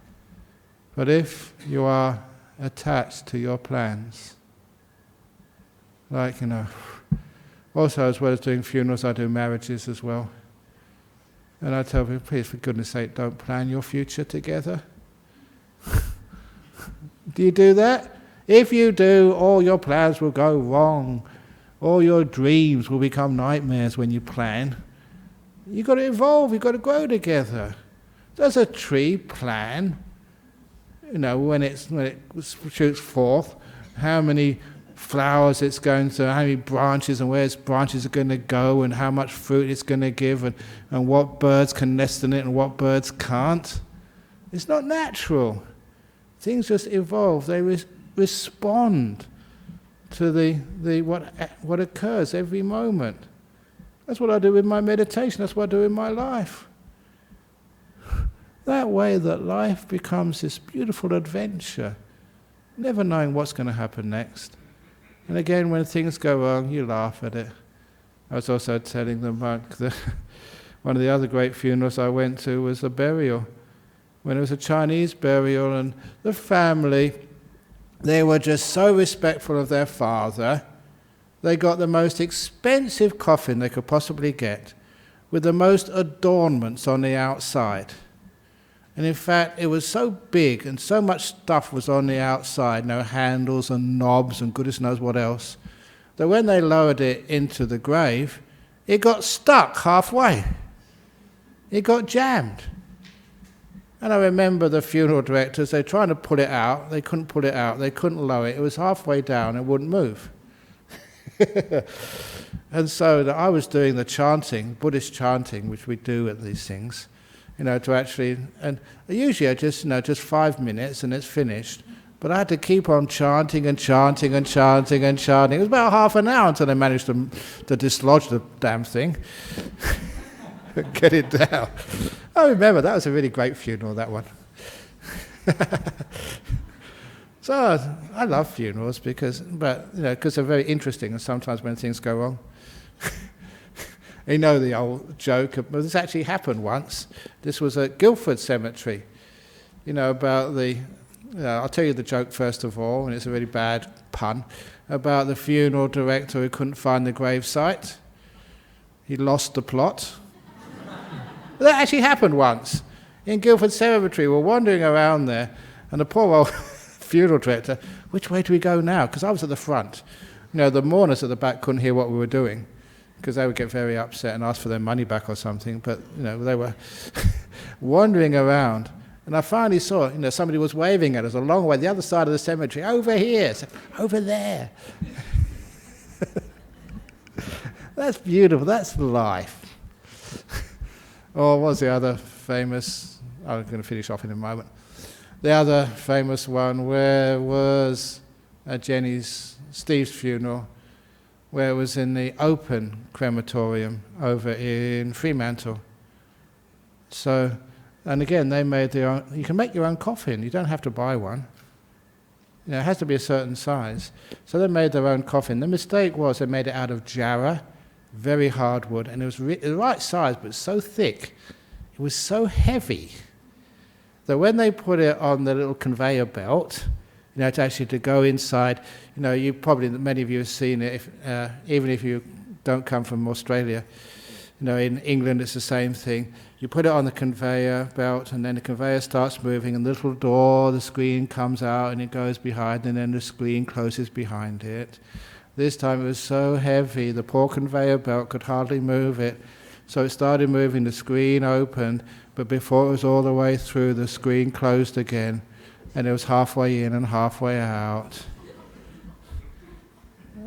[SPEAKER 1] But if you are attached to your plans, also as well as doing funerals, I do marriages as well. And I tell people, please, for goodness sake, don't plan your future together. Do you do that? If you do, all your plans will go wrong. All your dreams will become nightmares when you plan. You've got to evolve, you've got to grow together. Does a tree plan, when it shoots forth, how many flowers it's going to, how many branches and where its branches are going to go and how much fruit it's going to give and what birds can nest in it and what birds can't? It's not natural. Things just evolve. They respond to what occurs every moment. That's what I do with my meditation. That's what I do in my life. That way that life becomes this beautiful adventure, never knowing what's going to happen next. And again, when things go wrong, you laugh at it. I was also telling them about one of the other great funerals I went to was a burial. When it was a Chinese burial, and the family, they were just so respectful of their father. They got the most expensive coffin they could possibly get, with the most adornments on the outside. And in fact, it was so big and so much stuff was on the outside, handles and knobs and goodness knows what else, that when they lowered it into the grave, it got stuck halfway. It got jammed. And I remember the funeral directors, they were trying to pull it out. They couldn't pull it out. They couldn't lower it. It was halfway down. It wouldn't move. And so I was doing the chanting, Buddhist chanting, which we do at these things, to actually, and usually I just 5 minutes and it's finished. But I had to keep on chanting and chanting and chanting and chanting. It was about half an hour until they managed to dislodge the damn thing. Get it down. I remember, that was a really great funeral, that one. So I love funerals because they're very interesting, and sometimes when things go wrong. The old joke, but this actually happened once. This was at Guildford Cemetery, about the I'll tell you the joke first of all, and it's a really bad pun, about the funeral director who couldn't find the gravesite. He lost the plot. That actually happened once. In Guildford Cemetery, we're wandering around there, and the poor old funeral director, which way do we go now? Because I was at the front. The mourners at the back couldn't hear what we were doing, because they would get very upset and ask for their money back or something. But, they were wandering around. And I finally saw, somebody was waving at us a long way, the other side of the cemetery, over here, over there. That's beautiful, that's life. Or what was the other famous, I'm going to finish off in a moment. The other famous one, where was at Steve's funeral, where it was in the open crematorium over in Fremantle. So, and again, they made their own, you can make your own coffin, you don't have to buy one. It has to be a certain size. So they made their own coffin. The mistake was they made it out of jarrah, very hard wood, and it was the right size, but so thick, it was so heavy, that when they put it on the little conveyor belt, to go inside, you probably, many of you have seen it, even if you don't come from Australia, in England it's the same thing. You put it on the conveyor belt, and then the conveyor starts moving, and the little door, the screen comes out, and it goes behind, and then the screen closes behind it. This time it was so heavy, the poor conveyor belt could hardly move it. So it started moving, the screen opened, but before it was all the way through, the screen closed again, and it was halfway in and halfway out.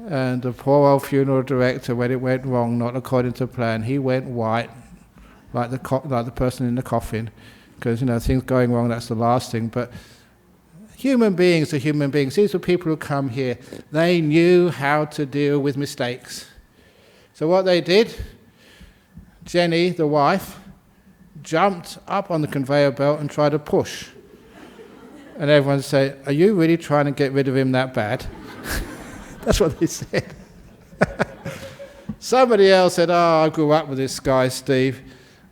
[SPEAKER 1] And the poor old funeral director, when it went wrong, not according to plan, he went white, like the person in the coffin, because, things going wrong, that's the last thing. But human beings are human beings. These were people who come here. They knew how to deal with mistakes. So what they did, Jenny, the wife, jumped up on the conveyor belt and tried to push. And everyone said, "Are you really trying to get rid of him that bad?" That's what they said. Somebody else said, "I grew up with this guy, Steve.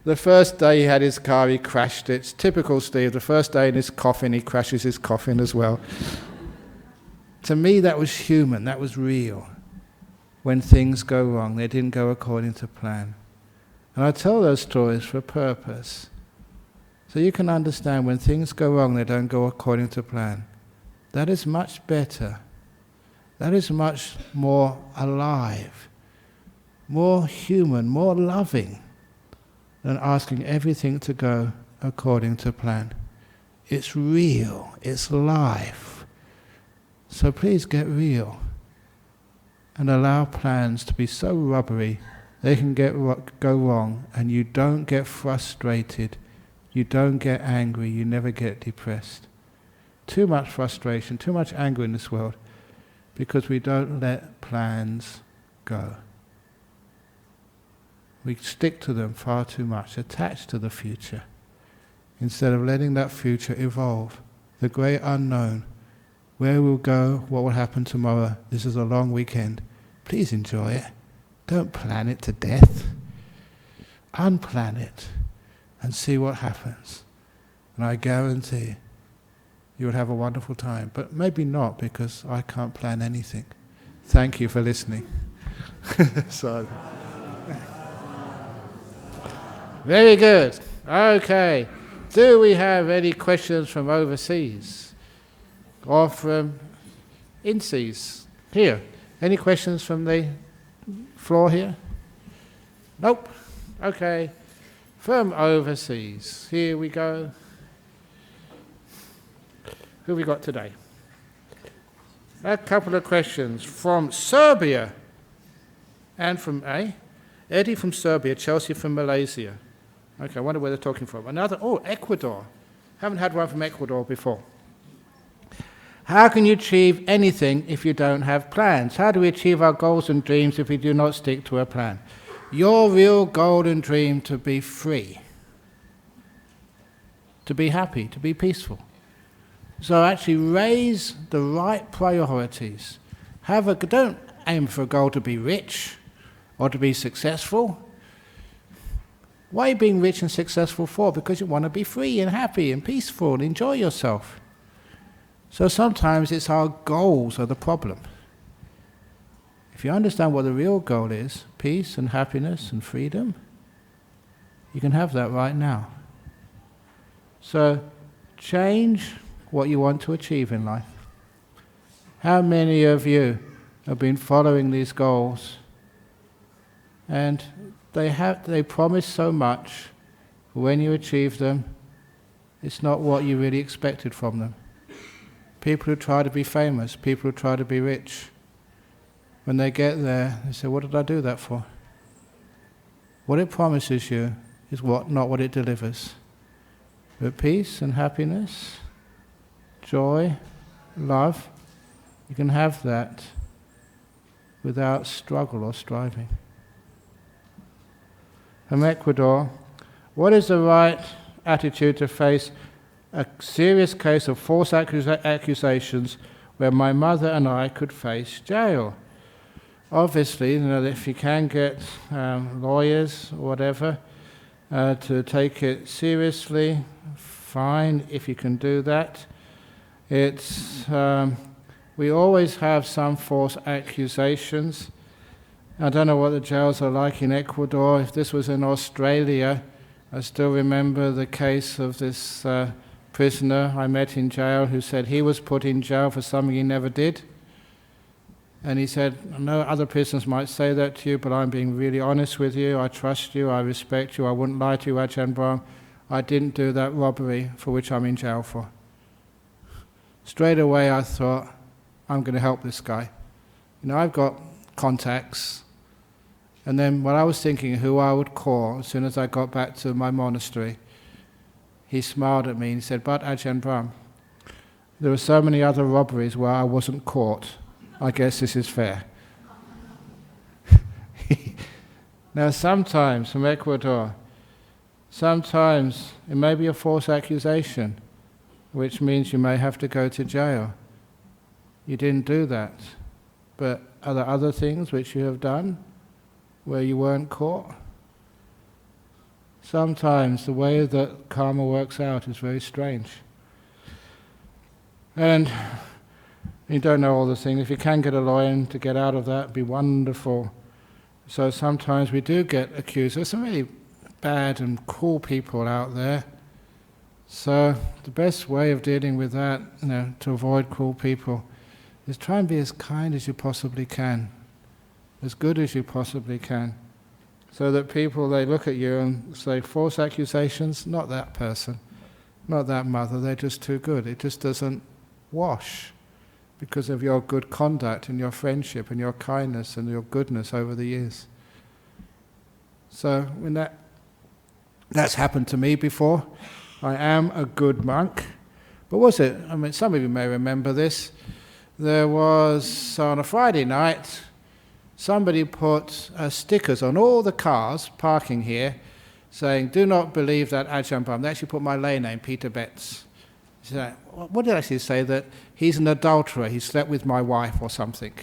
[SPEAKER 1] The first day he had his car, he crashed it. It's typical Steve. The first day in his coffin, he crashes his coffin as well." To me, that was human. That was real. When things go wrong, they didn't go according to plan. And I tell those stories for a purpose. So you can understand when things go wrong, they don't go according to plan. That is much better. That is much more alive, more human, more loving than asking everything to go according to plan. It's real, it's life. So please get real and allow plans to be so rubbery they can go wrong, and you don't get frustrated, you don't get angry, you never get depressed. Too much frustration, too much anger in this world, because we don't let plans go. We stick to them far too much, attached to the future, instead of letting that future evolve. The great unknown, where we'll go, what will happen tomorrow. This is a long weekend. Please enjoy it. Don't plan it to death. Unplan it and see what happens. And I guarantee you will have a wonderful time. But maybe not, because I can't plan anything. Thank you for listening. Very good. Okay. Do we have any questions from overseas? Or from inseas? Here. Any questions from the floor here? Nope. Okay. From overseas. Here we go. Who have we got today? A couple of questions from Serbia. And from Eddie from Serbia, Chelsea from Malaysia. Okay, I wonder where they're talking from. Ecuador. Haven't had one from Ecuador before. How can you achieve anything if you don't have plans? How do we achieve our goals and dreams if we do not stick to a plan? Your real goal and dream to be free, to be happy, to be peaceful. So actually raise the right priorities. Don't aim for a goal to be rich or to be successful. Why are you being rich and successful for? Because you want to be free and happy and peaceful and enjoy yourself. So sometimes it's our goals are the problem. If you understand what the real goal is, peace and happiness and freedom, you can have that right now. So change what you want to achieve in life. How many of you have been following these goals and they promise so much, but when you achieve them, it's not what you really expected from them. People who try to be famous, people who try to be rich, when they get there, they say, what did I do that for? What it promises you is not what it delivers. But peace and happiness, joy, love, you can have that without struggle or striving. From Ecuador, what is the right attitude to face a serious case of false accusations where my mother and I could face jail? Obviously, if you can get lawyers or whatever to take it seriously, fine, if you can do that. We always have some false accusations. I don't know what the jails are like in Ecuador. If this was in Australia, I still remember the case of this prisoner I met in jail who said he was put in jail for something he never did. And he said, I know other prisoners might say that to you, but I'm being really honest with you. I trust you, I respect you, I wouldn't lie to you, Ajahn Brahm. I didn't do that robbery for which I'm in jail for. Straight away I thought, I'm going to help this guy. I've got contacts. And then when I was thinking who I would call as soon as I got back to my monastery, he smiled at me and he said, but Ajahn Brahm, there were so many other robberies where I wasn't caught. I guess this is fair. Now sometimes, from Ecuador, sometimes it may be a false accusation, which means you may have to go to jail. You didn't do that. But are there other things which you have done where you weren't caught? Sometimes the way that karma works out is very strange. And you don't know all the things. If you can get a lawyer to get out of that, it'd be wonderful. So sometimes we do get accused. There's some really bad and cruel people out there. So the best way of dealing with that, to avoid cruel people, is try and be as kind as you possibly can, as good as you possibly can, so that people, they look at you and say, false accusations, not that person, not that mother, they're just too good. It just doesn't wash because of your good conduct and your friendship and your kindness and your goodness over the years. So when that's happened to me before, I am a good monk. But was it? Some of you may remember this. There was, on a Friday night, somebody put stickers on all the cars parking here saying, do not believe that Ajahn Brahm. They actually put my lay name, Peter Betts. What did I actually say? That he's an adulterer, he slept with my wife or something.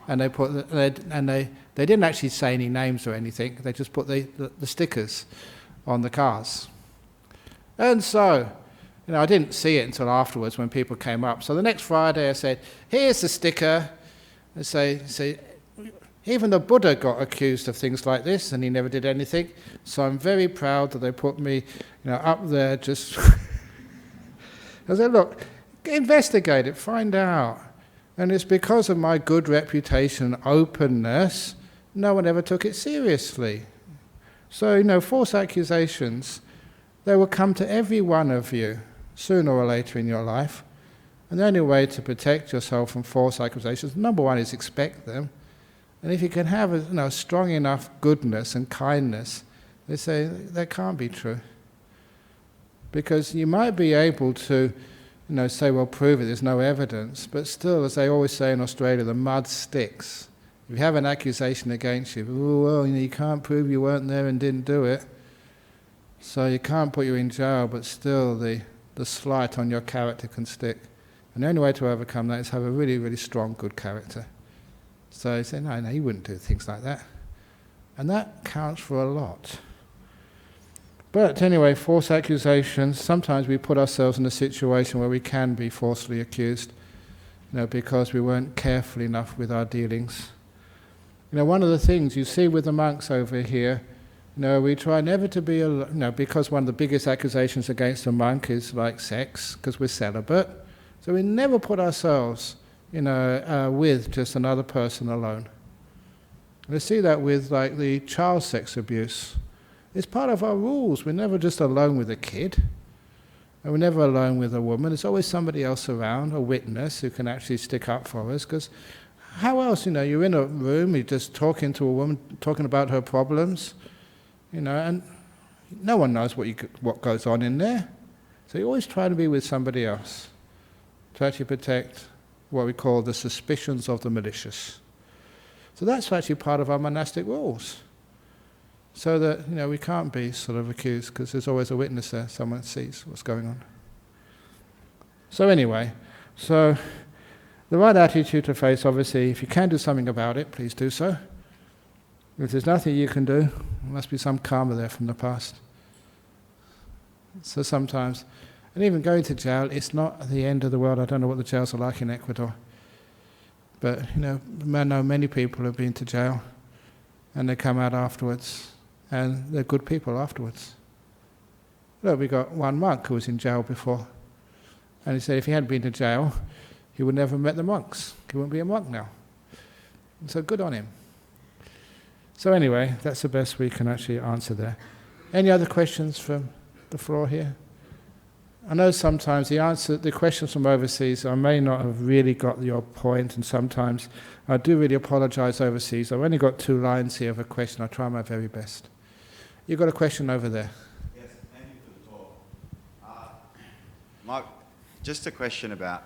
[SPEAKER 1] And they didn't actually say any names or anything, they just put the stickers on the cars. And so, I didn't see it until afterwards when people came up. So the next Friday I said, here's the sticker. I say, even the Buddha got accused of things like this and he never did anything. So I'm very proud that they put me up there just... I said, look, investigate it, find out. And it's because of my good reputation and openness, no one ever took it seriously. So, false accusations, they will come to every one of you sooner or later in your life. And the only way to protect yourself from false accusations, number one, is expect them. And if you can have a strong enough goodness and kindness, they say that can't be true. Because you might be able to, say, well, prove it, there's no evidence, but still, as they always say in Australia, the mud sticks. If you have an accusation against you, you can't prove you weren't there and didn't do it, so you can't put you in jail, but still the slight on your character can stick. And the only way to overcome that is have a really, really strong, good character. So you say, no, you wouldn't do things like that. And that counts for a lot. But anyway, false accusations, sometimes we put ourselves in a situation where we can be falsely accused, because we weren't careful enough with our dealings. One of the things you see with the monks over here, we try never to be, because one of the biggest accusations against a monk is like sex, because we're celibate. So we never put ourselves, with just another person alone. We see that with like the child sex abuse. It's part of our rules. We're never just alone with a kid. And we're never alone with a woman. There's always somebody else around, a witness who can actually stick up for us. Because how else, you're in a room, you're just talking to a woman, talking about her problems, and no one knows what goes on in there. So you always try to be with somebody else to actually protect what we call the suspicions of the malicious. So that's actually part of our monastic rules. So that, we can't be sort of accused because there's always a witness there, someone sees what's going on. So anyway, the right attitude to face, obviously, if you can do something about it, please do so. If there's nothing you can do, there must be some karma there from the past. So sometimes, and even going to jail, it's not the end of the world. I don't know what the jails are like in Ecuador. But, I know many people have been to jail and they come out afterwards. And they're good people afterwards. Look, we got one monk who was in jail before. And he said if he hadn't been to jail, he would never have met the monks. He wouldn't be a monk now. And so good on him. So anyway, that's the best we can actually answer there. Any other questions from the floor here? I know sometimes the questions from overseas, I may not have really got your point, and sometimes I do really apologize overseas. I've only got 2 lines here of a question. I'll try my very best. You've got a question over there.
[SPEAKER 2] Yes, thank you for the talk. Mark, just a question about,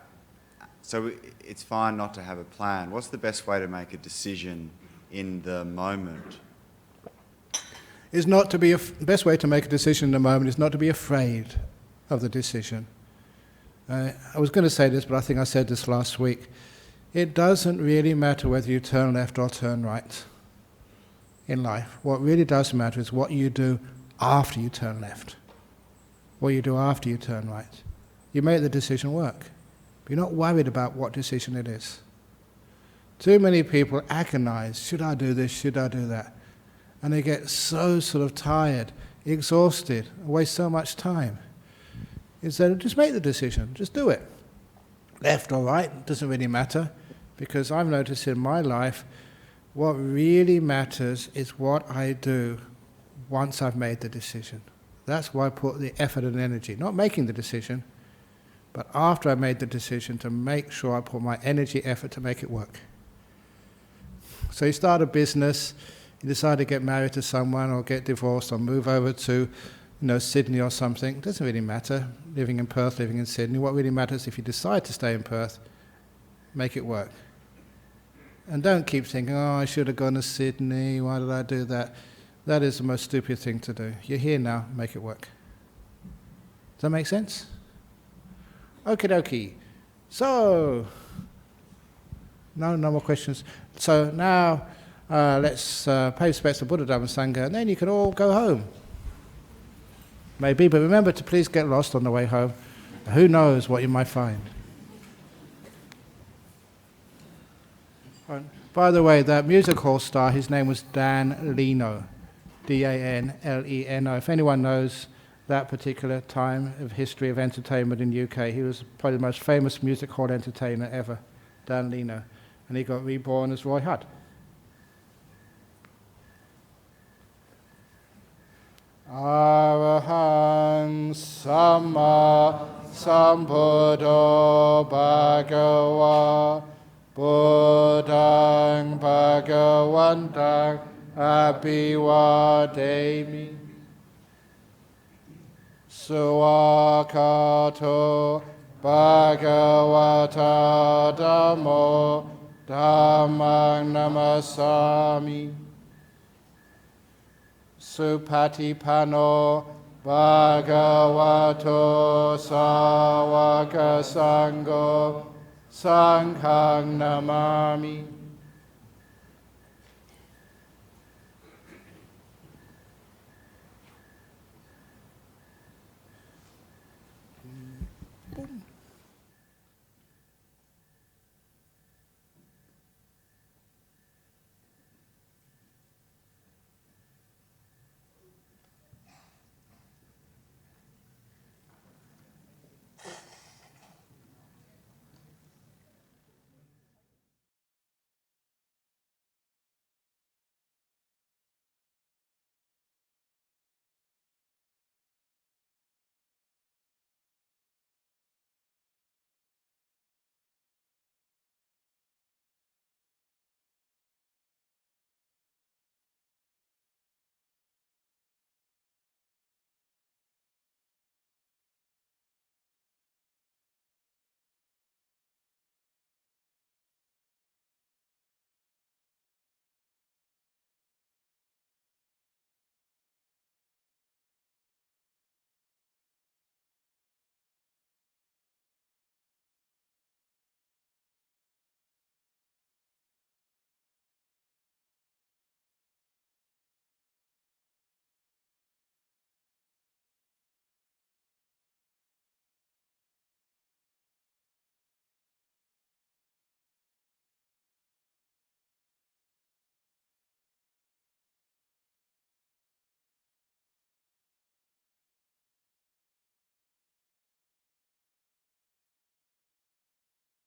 [SPEAKER 2] so it's fine not to have a plan. What's the best way to make a decision in the moment?
[SPEAKER 1] Best way to make a decision in the moment is not to be afraid of the decision. I was going to say this, but I think I said this last week. It doesn't really matter whether you turn left or turn right in life. What really does matter is what you do after you turn left, what you do after you turn right. You make the decision work. But you're not worried about what decision it is. Too many people agonize, should I do this, should I do that? And they get so sort of tired, exhausted, waste so much time. Instead, just make the decision, just do it. Left or right, doesn't really matter, because I've noticed in my life, what really matters is what I do once I've made the decision. That's why I put the effort and energy, not making the decision, but after I made the decision to make sure I put my energy, effort to make it work. So you start a business, you decide to get married to someone or get divorced or move over to Sydney or something. It doesn't really matter, living in Perth, living in Sydney. What really matters if you decide to stay in Perth, make it work. And don't keep thinking, I should have gone to Sydney, why did I do that? That is the most stupid thing to do. You're here now, make it work. Does that make sense? Okie dokie. So, no more questions. So now, let's pay respects to Buddha, Dhamma, Sangha, and then you can all go home. Maybe, but remember to please get lost on the way home. Who knows what you might find. By the way, that music hall star, his name was Dan Leno, D-A-N-L-E-N-O. If anyone knows that particular time of history of entertainment in UK, he was probably the most famous music hall entertainer ever, Dan Leno. And he got reborn as Roy Hudd. Arahang Samma Sambuddho Bhagava Buddhang Bhagavantang Abhivademi Suwakato Bhagavata Dhammo Dhammang Namasami Supatipano Bhagavato Sāvaka Sangho Sanghang Namami